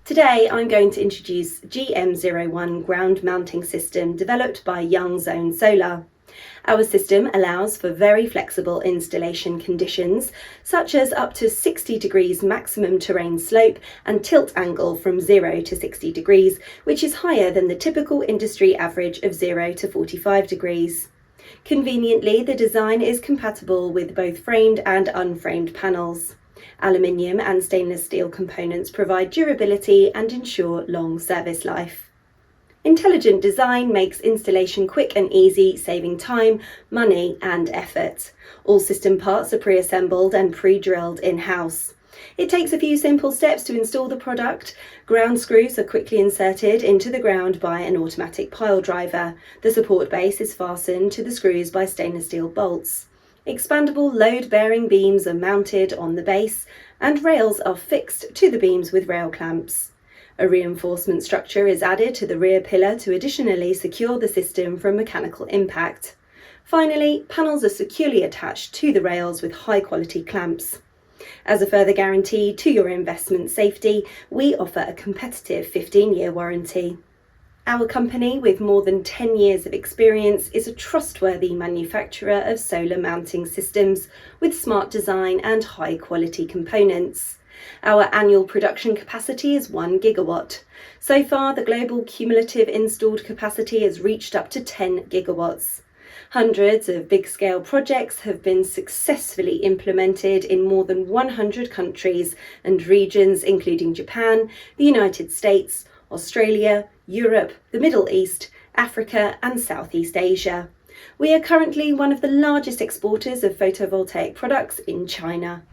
Today I'm going to introduce GM-01 ground mounting system developed by Young Zone Solar. Our system allows for very flexible installation conditions, such as up to 60 degrees maximum terrain slope and tilt angle from 0 to 60 degrees, which is higher than the typical industry average of 0 to 45 degrees. Conveniently, the design is compatible with both framed and unframed panels. Aluminium and stainless steel components provide durability and ensure long service life. Intelligent design makes installation quick and easy, saving time, money and effort. All system parts are pre-assembled and pre-drilled in-house. It takes a few simple steps to install the product. Ground screws are quickly inserted into the ground by an automatic pile driver. The support base is fastened to the screws by stainless steel bolts. Expandable load-bearing beams are mounted on the base, and rails are fixed to the beams with rail clamps. A reinforcement structure is added to the rear pillar to additionally secure the system from mechanical impact. Finally, panels are securely attached to the rails with high-quality clamps. As a further guarantee to your investment safety, we offer a competitive 15-year warranty. Our company, with more than 10 years of experience, is a trustworthy manufacturer of solar mounting systems with smart design and high-quality components. Our annual production capacity is 1 gigawatt. So far, the global cumulative installed capacity has reached up to 10 gigawatts. Hundreds of big-scale projects have been successfully implemented in more than 100 countries and regions, including Japan, the United States, Australia, Europe, the Middle East, Africa and Southeast Asia. We are currently one of the largest exporters of photovoltaic products in China.